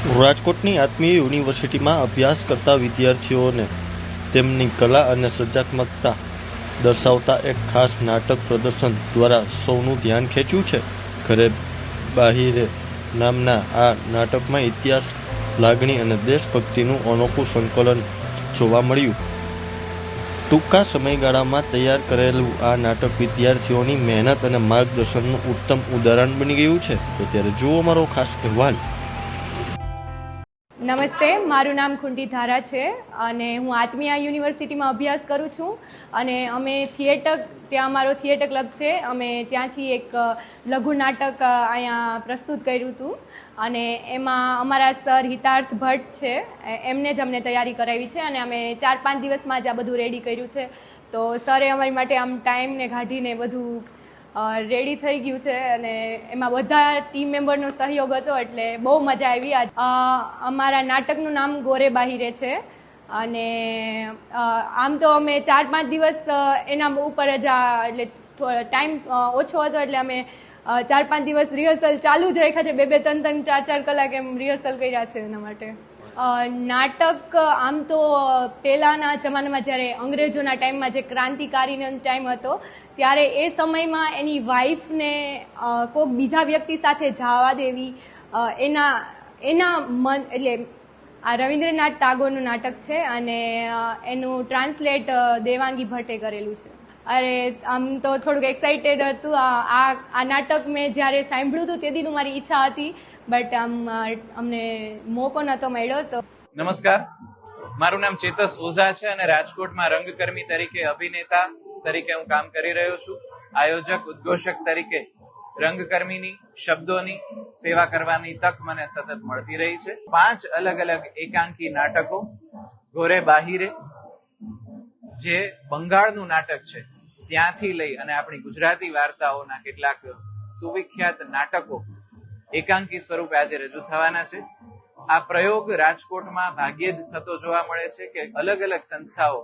રાજકોટની આત્મીય યુનિવર્સિટીમાં અભ્યાસ કરતા વિદ્યાર્થીઓને તેમની કલા અને સર્જનાત્મકતા દર્શાવતા એક ખાસ નાટક પ્રદર્શન દ્વારા સૌનું ધ્યાન ખેંચ્યું છે. ઘરે બાહિરે નામના આ નાટકમાં ઇતિહાસ, લાગણી અને દેશભક્તિનું અનોખું સંકલન જોવા મળ્યું. ટૂંકા સમયગાળામાં તૈયાર કરેલું આ નાટક વિદ્યાર્થીઓની મહેનત અને માર્ગદર્શનનું ઉત્તમ ઉદાહરણ બની ગયું છે. તો ત્યારે જુઓ અમારો ખાસ અહેવાલ. નમસ્તે, મારું નામ ખુંડી ધારા છે અને હું આત્મીય યુનિવર્સિટીમાં અભ્યાસ કરું છું. અને અમે ત્યાં અમારો થિયેટર ક્લબ છે. અમે ત્યાંથી એક લઘુ નાટક અહીંયા પ્રસ્તુત કર્યું હતું અને એમાં અમારા સર હિતાર્થ ભટ્ટ છે, એમને જ અમને તૈયારી કરાવી છે અને અમે 4-5 દિવસમાં જ આ બધું રેડી કર્યું છે. તો સરે અમારી માટે આમ ટાઈમને કાઢીને બધું રેડી થઈ ગયું છે અને એમાં બધા ટીમ મેમ્બરનો સહયોગ હતો એટલે બહુ મજા આવી. અમારા નાટકનું નામ ગોરે બાહિરે છે અને આમ તો અમે 4-5 દિવસ એના ઉપર જ એટલે ટાઈમ ઓછો હતો એટલે અમે 4-5 દિવસ રિહર્સલ ચાલુ જ રાખ્યા છે. 2-3 4-4 કલાક એમ રિહર્સલ કર્યા છે એના માટે. નાટક આમ તો પહેલાંના જમાનામાં જ્યારે અંગ્રેજોના ટાઈમમાં જે ક્રાંતિકારીનો ટાઈમ હતો ત્યારે એ સમયમાં એની વાઈફને કોઈક બીજા વ્યક્તિ સાથે જવા દેવી, એના મન એટલે આ રવિન્દ્રનાથ ટાગોરનું નાટક છે અને એનું ટ્રાન્સલેટ દેવાંગી ભટ્ટે કરેલું છે. અરે આમ તો થોડુંક એક્સાઇટેડ હતું. આ નાટક મેં જ્યારે સાંભળ્યું હતું તે દીનું મારી ઈચ્છા હતી, બટ અમને મોકો નહોતો મળ્યો. તો નમસ્કાર, મારું નામ ચેતસ ઓઝા છે અને રાજકોટમાં રંગકર્મી તરીકે, અભિનેતા તરીકે હું કામ કરી રહ્યો છું. આયોજક, ઉદ્ઘોષક તરીકે રંગકર્મીની શબ્દોની સેવા કરવાની તક મને સતત મળતી રહી છે. 5 અલગ અલગ એકાંકી નાટકો, ગોરે બાહિરે જે બંગાળનું નાટક છે ત્યાંથી લઈ અને આપણી ગુજરાતી વાર્તાઓના કેટલાક સુવિખ્યાત નાટકો એકાંકી સ્વરૂપે આજે રજૂ થવાના છે. આ પ્રયોગ રાજકોટમાં ભાગ્યે જ થતો જોવા મળે છે કે અલગ અલગ સંસ્થાઓ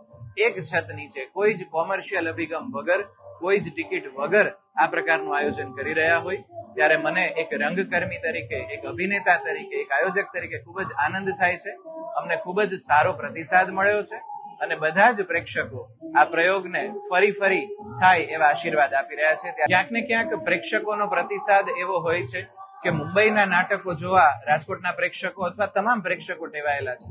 એક છત નીચે કોઈ જ કોમર્શિયલ અભિગમ વગર, કોઈ જ ટિકિટ વગર આ પ્રકારનું આયોજન કરી રહ્યા હોય. ત્યારે મને એક રંગકર્મી તરીકે, એક અભિનેતા તરીકે, એક આયોજક તરીકે ખૂબ જ આનંદ થાય છે. અમને ખૂબ જ સારો પ્રતિસાદ મળ્યો છે અને બધા જ પ્રેક્ષકો આ પ્રયોગને ફરી થાય એવા આશીર્વાદ આપી રહ્યા છે. ક્યાંક ને ક્યાંક પ્રેક્ષકોનો પ્રતિસાદ એવો હોય છે કે મુંબઈના નાટકો જોવા રાજકોટના પ્રેક્ષકો અથવા તમામ પ્રેક્ષકો ટેવાયેલા છે.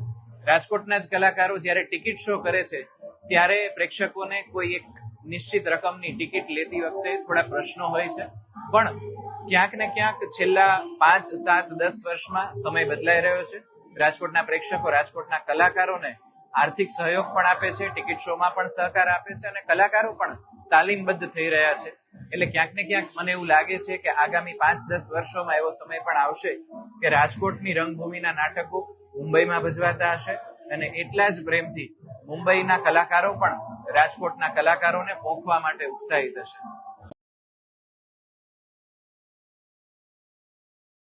રાજકોટના જ કલાકારો જ્યારે ટિકિટ શો કરે છે ત્યારે પ્રેક્ષકોને કોઈ એક નિશ્ચિત રકમની ટિકિટ લેતી વખતે થોડા પ્રશ્નો હોય છે, પણ ક્યાંક ને ક્યાંક છેલ્લા 5, 7, 10 વર્ષમાં સમય બદલાઈ રહ્યો છે. રાજકોટના પ્રેક્ષકો રાજકોટના કલાકારોને આર્થિક સહયોગ પણ આપે છે, ટિકિટ શોમાં પણ સહકાર આપે છે અને કલાકારો પણ તાલીમબદ્ધ થઈ રહ્યા છે. એટલે ક્યાંક ને ક્યાંક મને એવું લાગે છે કે આગામી 5-10 વર્ષોમાં એવો સમય પણ આવશે કે રાજકોટની રંગભૂમિના નાટકો મુંબઈમાં ભજવાતા હશે અને એટલા જ પ્રેમથી મુંબઈના કલાકારો પણ રાજકોટના કલાકારોને પોંખવા માટે ઉત્સાહિત હશે.